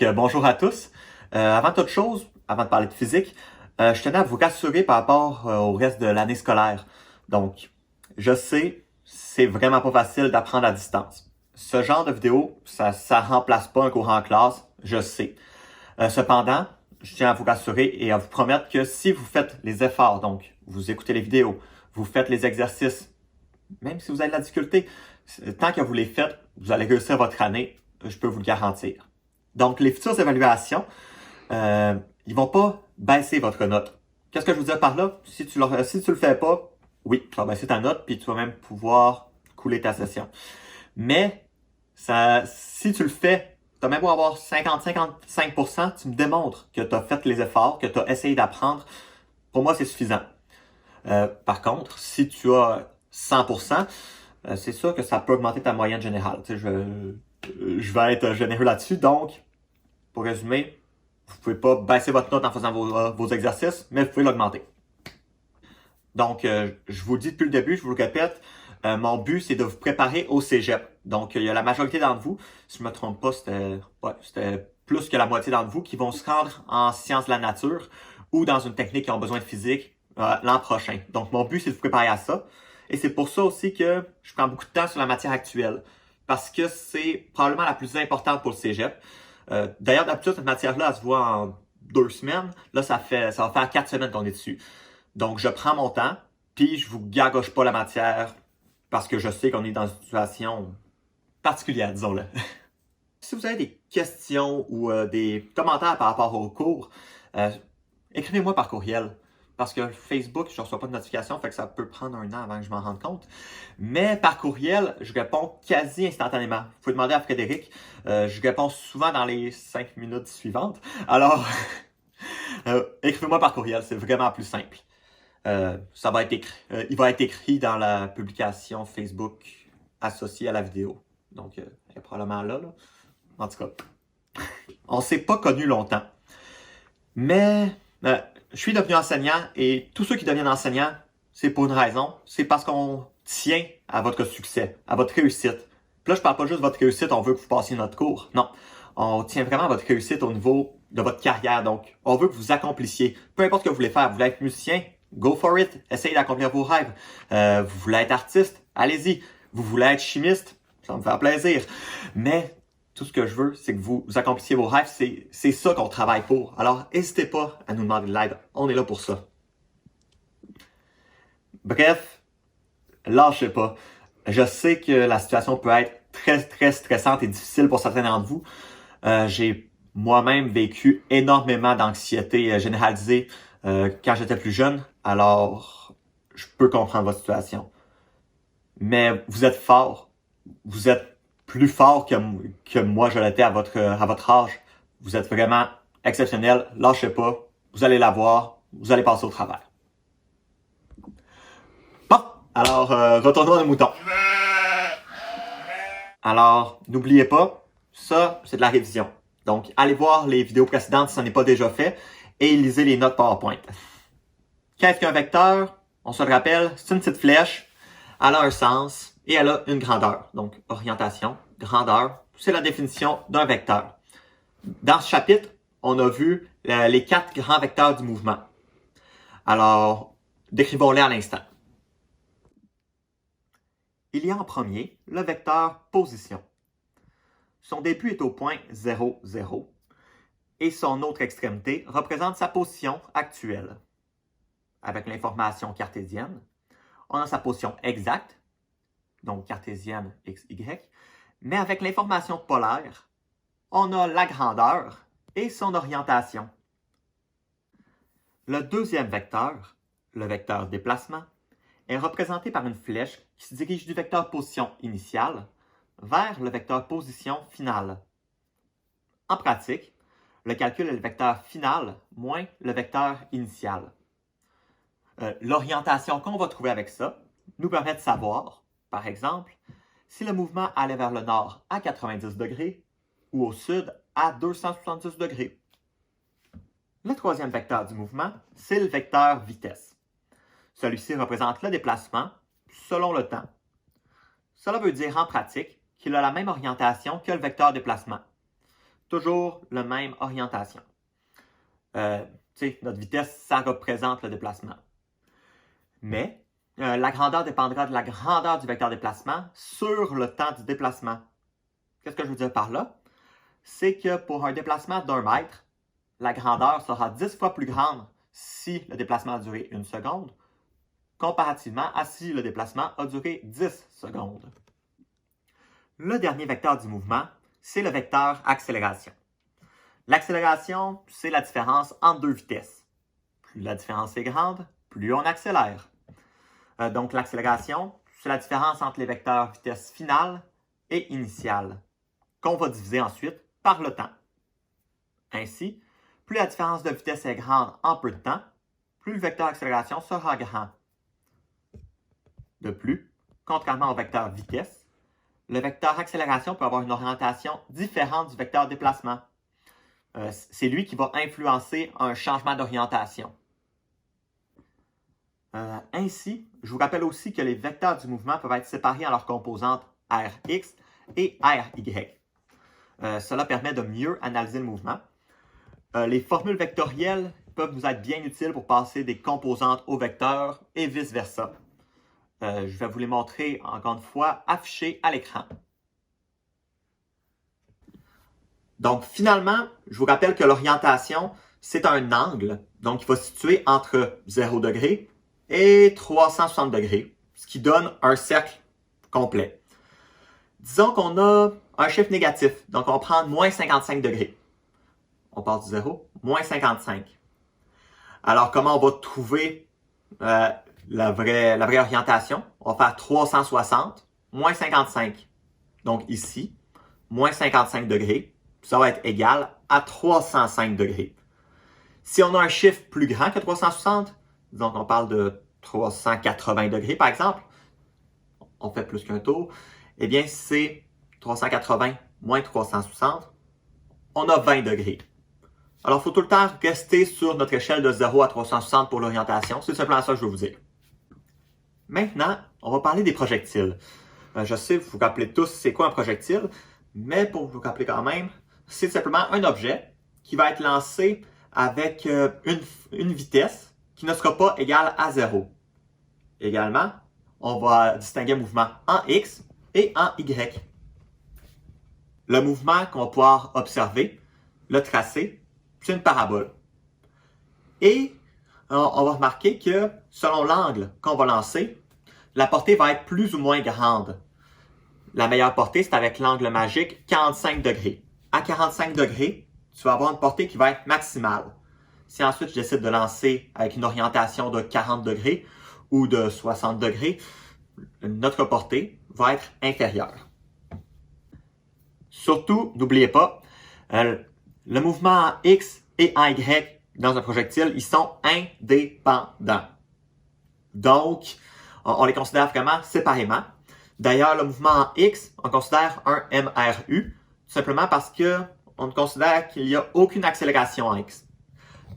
Bonjour à tous. Avant toute chose, avant de parler de physique, je tenais à vous rassurer par rapport au reste de l'année scolaire. Donc, je sais, c'est vraiment pas facile d'apprendre à distance. Ce genre de vidéo, ça remplace pas un cours en classe, je sais. Cependant, je tiens à vous rassurer et à vous promettre que si vous faites les efforts, donc vous écoutez les vidéos, vous faites les exercices, même si vous avez de la difficulté, tant que vous les faites, vous allez réussir votre année, je peux vous le garantir. Donc, les futures évaluations, ils vont pas baisser votre note. Qu'est-ce que je veux dire par là? Si tu le fais pas, oui, tu vas baisser ta note, puis tu vas même pouvoir couler ta session. Mais, si tu le fais, tu as même beau avoir 50-55%, tu me démontres que tu as fait les efforts, que tu as essayé d'apprendre. Pour moi, c'est suffisant. Par contre, si tu as 100%, c'est sûr que ça peut augmenter ta moyenne générale. Tu sais, je vais être généreux là-dessus. Donc, pour résumer, vous pouvez pas baisser votre note en faisant vos exercices, mais vous pouvez l'augmenter. Donc, je vous le dis depuis le début, je vous le répète, mon but, c'est de vous préparer au cégep. Donc, il y a la majorité d'entre vous, si je me trompe pas, c'était plus que la moitié d'entre vous qui vont se rendre en sciences de la nature ou dans une technique qui ont besoin de physique l'an prochain. Donc, mon but, c'est de vous préparer à ça. Et c'est pour ça aussi que je prends beaucoup de temps sur la matière actuelle. Parce que c'est probablement la plus importante pour le cégep. D'ailleurs, d'habitude, cette matière-là, elle se voit en 2 semaines. Là, ça va faire 4 semaines qu'on est dessus. Donc, je prends mon temps, puis je vous gagoche pas la matière parce que je sais qu'on est dans une situation particulière, disons-le. Si vous avez des questions ou des commentaires par rapport au cours, écrivez-moi par courriel. Parce que Facebook, je ne reçois pas de notification, fait que ça peut prendre un an avant que je m'en rende compte. Mais par courriel, je réponds quasi instantanément. Vous pouvez demander à Frédéric. Je réponds souvent dans les 5 minutes suivantes. Alors, écrivez-moi par courriel, c'est vraiment plus simple. Ça va être il va être écrit dans la publication Facebook associée à la vidéo. Donc, elle est probablement là. En tout cas, on s'est pas connus longtemps. Mais je suis devenu enseignant et tous ceux qui deviennent enseignants, c'est pour une raison. C'est parce qu'on tient à votre succès, à votre réussite. Puis là, je parle pas juste de votre réussite, on veut que vous passiez notre cours. Non, on tient vraiment à votre réussite au niveau de votre carrière. Donc, on veut que vous accomplissiez. Peu importe ce que vous voulez faire, vous voulez être musicien, go for it. Essayez d'accomplir vos rêves. Vous voulez être artiste, allez-y. Vous voulez être chimiste, ça me fait plaisir. Mais tout ce que je veux, c'est que vous accomplissiez vos rêves. C'est ça qu'on travaille pour. Alors, n'hésitez pas à nous demander de l'aide. On est là pour ça. Bref, lâchez pas. Je sais que la situation peut être très, très stressante et difficile pour certains d'entre vous. J'ai moi-même vécu énormément d'anxiété généralisée quand j'étais plus jeune. Alors, je peux comprendre votre situation. Mais vous êtes fort. Vous êtes plus fort que moi je l'étais à votre âge. Vous êtes vraiment exceptionnel. Lâchez pas. Vous allez l'avoir. Vous allez passer au travers. Bon, alors retournons à nos moutons. Alors, n'oubliez pas, ça, c'est de la révision. Donc, allez voir les vidéos précédentes si ce n'est pas déjà fait et lisez les notes PowerPoint. Qu'est-ce qu'un vecteur? On se le rappelle, c'est une petite flèche. Elle a un sens et elle a une grandeur. Donc, orientation, grandeur, c'est la définition d'un vecteur. Dans ce chapitre, on a vu les 4 grands vecteurs du mouvement. Alors, décrivons-les à l'instant. Il y a en premier le vecteur position. Son début est au point 0, 0 et son autre extrémité représente sa position actuelle. Avec l'information cartésienne, on a sa position exacte, donc cartésienne x, y, mais avec l'information polaire, on a la grandeur et son orientation. Le deuxième vecteur, le vecteur déplacement, est représenté par une flèche qui se dirige du vecteur position initiale vers le vecteur position finale. En pratique, le calcul est le vecteur final moins le vecteur initial. L'orientation qu'on va trouver avec ça nous permet de savoir, par exemple, si le mouvement allait vers le nord à 90 degrés ou au sud à 270 degrés. Le troisième vecteur du mouvement, c'est le vecteur vitesse. Celui-ci représente le déplacement selon le temps. Cela veut dire en pratique qu'il a la même orientation que le vecteur déplacement. toujours la même orientation. Notre vitesse, ça représente le déplacement. Mais la grandeur dépendra de la grandeur du vecteur déplacement sur le temps du déplacement. Qu'est-ce que je veux dire par là? C'est que pour un déplacement d'1 mètre, la grandeur sera 10 fois plus grande si le déplacement a duré 1 seconde, comparativement à si le déplacement a duré 10 secondes. Le dernier vecteur du mouvement, c'est le vecteur accélération. L'accélération, c'est la différence entre deux vitesses. Plus la différence est grande, plus on accélère. Donc l'accélération, c'est la différence entre les vecteurs vitesse finale et initiale, qu'on va diviser ensuite par le temps. Ainsi, plus la différence de vitesse est grande en peu de temps, plus le vecteur accélération sera grand. De plus, contrairement au vecteur vitesse, le vecteur accélération peut avoir une orientation différente du vecteur déplacement. C'est lui qui va influencer un changement d'orientation. Ainsi, je vous rappelle aussi que les vecteurs du mouvement peuvent être séparés en leurs composantes Rx et Ry. Cela permet de mieux analyser le mouvement. Les formules vectorielles peuvent vous être bien utiles pour passer des composantes aux vecteurs et vice-versa. Je vais vous les montrer encore une fois affichées à l'écran. Donc finalement, je vous rappelle que l'orientation, c'est un angle, donc il va se situer entre 0 degrés et 360 degrés, ce qui donne un cercle complet. Disons qu'on a un chiffre négatif, donc on prend moins 55 degrés. On part du 0, moins 55. Alors comment on va trouver la vraie orientation? On va faire 360, moins 55. Donc ici, moins 55 degrés, ça va être égal à 305 degrés. Si on a un chiffre plus grand que 360, disons qu'on parle de 380 degrés par exemple, on fait plus qu'un tour, eh bien c'est 380 moins 360, on a 20 degrés. Alors il faut tout le temps rester sur notre échelle de 0 à 360 pour l'orientation, c'est simplement ça que je veux vous dire. Maintenant, on va parler des projectiles. Je sais, vous vous rappelez tous c'est quoi un projectile, mais pour vous rappeler quand même, c'est simplement un objet qui va être lancé avec une vitesse qui ne sera pas égale à 0. Également, on va distinguer un mouvement en X et en Y. Le mouvement qu'on va pouvoir observer, le tracé, c'est une parabole. Et on va remarquer que selon l'angle qu'on va lancer, la portée va être plus ou moins grande. La meilleure portée, c'est avec l'angle magique 45 degrés. À 45 degrés, tu vas avoir une portée qui va être maximale. Si ensuite je décide de lancer avec une orientation de 40 degrés ou de 60 degrés, notre portée va être inférieure. Surtout, n'oubliez pas, le mouvement en X et en Y dans un projectile, ils sont indépendants. Donc, on les considère vraiment séparément. D'ailleurs, le mouvement en X, on considère un MRU, tout simplement parce qu'on considère qu'il n'y a aucune accélération en X.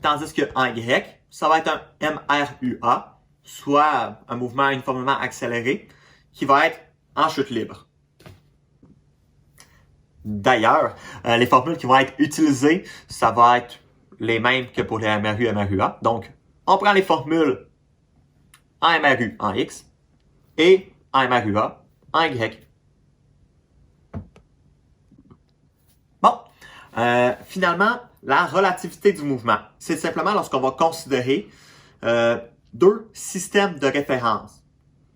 Tandis qu'en Y, ça va être un MRUA, soit un mouvement uniformément accéléré, qui va être en chute libre. D'ailleurs, les formules qui vont être utilisées, ça va être les mêmes que pour les MRU et MRUA. Donc, on prend les formules en MRU en X et en MRUA en Y. Bon, finalement, la relativité du mouvement, c'est simplement lorsqu'on va considérer deux systèmes de référence.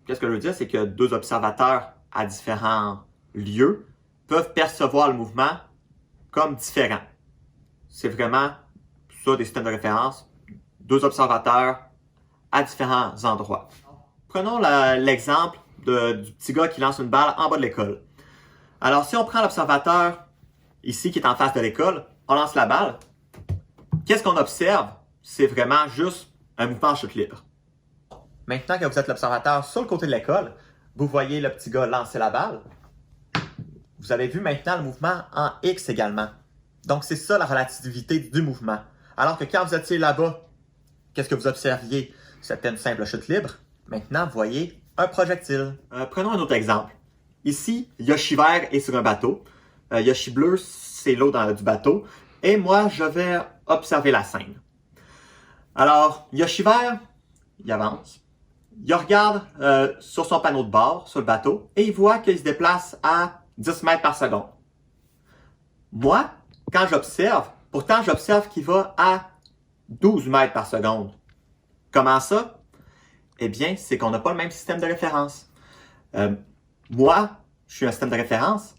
Qu'est-ce que je veux dire? C'est que deux observateurs à différents lieux peuvent percevoir le mouvement comme différent. C'est vraiment ça des systèmes de référence, deux observateurs à différents endroits. Prenons l'exemple du petit gars qui lance une balle en bas de l'école. Alors si on prend l'observateur ici qui est en face de l'école, on lance la balle. Qu'est-ce qu'on observe? C'est vraiment juste un mouvement en chute libre. Maintenant que vous êtes l'observateur sur le côté de l'école, vous voyez le petit gars lancer la balle. Vous avez vu maintenant le mouvement en X également. Donc c'est ça la relativité du mouvement. Alors que quand vous étiez là-bas, qu'est-ce que vous observiez? C'était une simple chute libre. Maintenant, vous voyez un projectile. Prenons un autre exemple. Ici, Yoshiver est sur un bateau. Yoshi bleu, c'est l'eau du bateau. Et moi, je vais observer la scène. Alors, Yoshi vert, il avance. Il regarde sur son panneau de bord, sur le bateau, et il voit qu'il se déplace à 10 mètres par seconde. Moi, quand j'observe, pourtant j'observe qu'il va à 12 mètres par seconde. Comment ça? Eh bien, c'est qu'on n'a pas le même système de référence. Moi, je suis un système de référence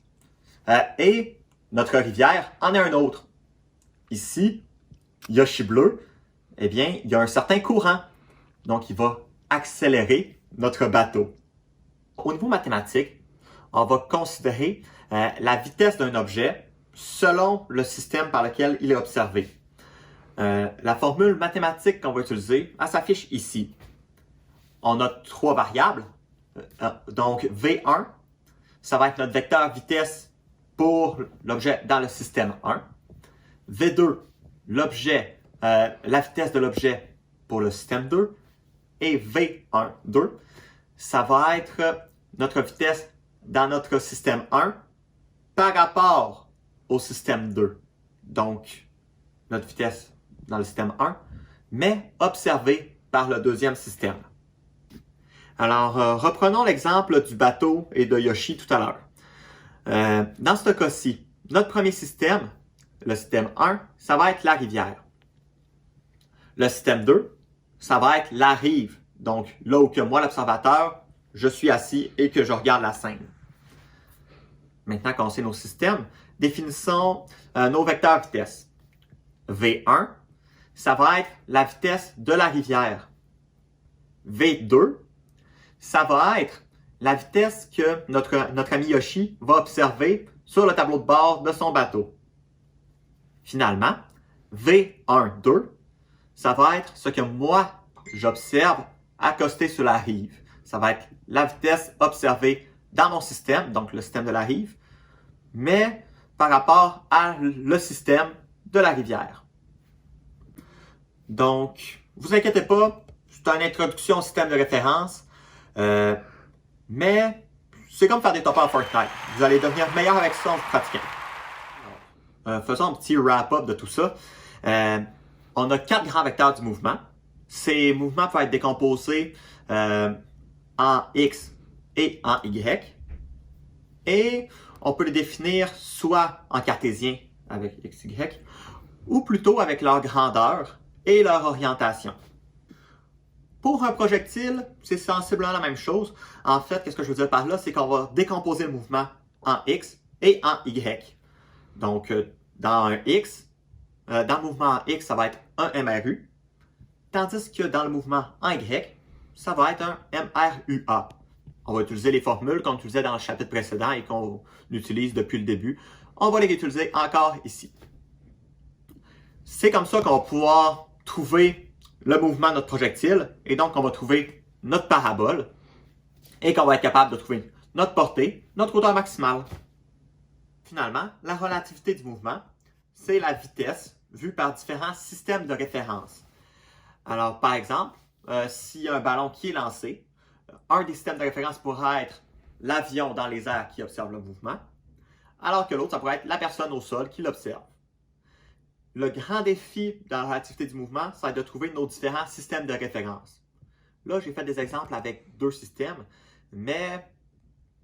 et notre rivière en est un autre. Ici, Yoshi bleu, eh bien, il y a un certain courant. Donc, il va accélérer notre bateau. Au niveau mathématique, on va considérer la vitesse d'un objet selon le système par lequel il est observé. La formule mathématique qu'on va utiliser, elle s'affiche ici. On a 3 variables. Donc, V1, ça va être notre vecteur vitesse pour l'objet dans le système 1. V2, l'objet, la vitesse de l'objet pour le système 2. Et V1, 2, ça va être notre vitesse dans notre système 1 par rapport au système 2. Donc, notre vitesse dans le système 1, mais observée par le deuxième système. Alors, reprenons l'exemple du bateau et de Yoshi tout à l'heure. Dans ce cas-ci, notre premier système, le système 1, ça va être la rivière. Le système 2, ça va être la rive. Donc, là où que moi, l'observateur, je suis assis et que je regarde la scène. Maintenant qu'on sait nos systèmes, définissons nos vecteurs vitesse. V1, ça va être la vitesse de la rivière. V2, ça va être la vitesse que notre ami Yoshi va observer sur le tableau de bord de son bateau. Finalement, V1, 2, ça va être ce que moi, j'observe accosté sur la rive. Ça va être la vitesse observée dans mon système, donc le système de la rive, mais par rapport à le système de la rivière. Donc, vous inquiétez pas, c'est une introduction au système de référence, mais c'est comme faire des tops en Fortnite. Vous allez devenir meilleur avec ça en vous pratiquant. Faisons un petit wrap-up de tout ça. On a 4 grands vecteurs du mouvement. Ces mouvements peuvent être décomposés en X et en Y. Et on peut les définir soit en cartésien avec X, Y, ou plutôt avec leur grandeur et leur orientation. Pour un projectile, c'est sensiblement la même chose. En fait, qu'est-ce que je veux dire par là, c'est qu'on va décomposer le mouvement en X et en Y. Donc, dans un X, dans le mouvement en X, ça va être un MRU, tandis que dans le mouvement en Y, ça va être un MRUA. On va utiliser les formules qu'on utilisait dans le chapitre précédent et qu'on utilise depuis le début. On va les utiliser encore ici. C'est comme ça qu'on va pouvoir trouver le mouvement de notre projectile et donc on va trouver notre parabole et qu'on va être capable de trouver notre portée, notre hauteur maximale. Finalement, la relativité du mouvement, c'est la vitesse vue par différents systèmes de référence. Alors, par exemple, s'il y a un ballon qui est lancé, un des systèmes de référence pourrait être l'avion dans les airs qui observe le mouvement, alors que l'autre, ça pourrait être la personne au sol qui l'observe. Le grand défi dans la relativité du mouvement, c'est de trouver nos différents systèmes de référence. Là, j'ai fait des exemples avec 2 systèmes, mais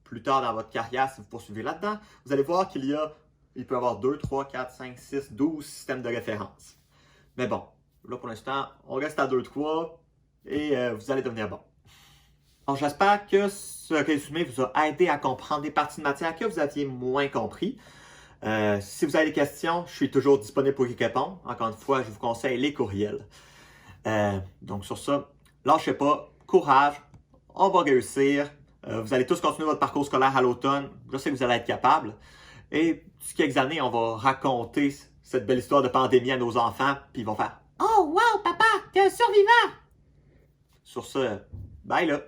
plus tard dans votre carrière, si vous poursuivez là-dedans, vous allez voir qu'il peut y avoir 2, 3, 4, 5, 6, 12 systèmes de référence. Mais bon, là pour l'instant, on reste à 2, 3 et vous allez devenir bon. Alors, j'espère que ce résumé vous a aidé à comprendre des parties de matière que vous aviez moins compris. Si vous avez des questions, je suis toujours disponible pour y répondre. Encore une fois, je vous conseille les courriels. Donc sur ça, lâchez pas, courage, on va réussir. Vous allez tous continuer votre parcours scolaire à l'automne. Je sais que vous allez être capables. Et d'ici quelques années, on va raconter cette belle histoire de pandémie à nos enfants, puis ils vont faire « Oh, wow, papa, t'es un survivant! » Sur ce, bye là!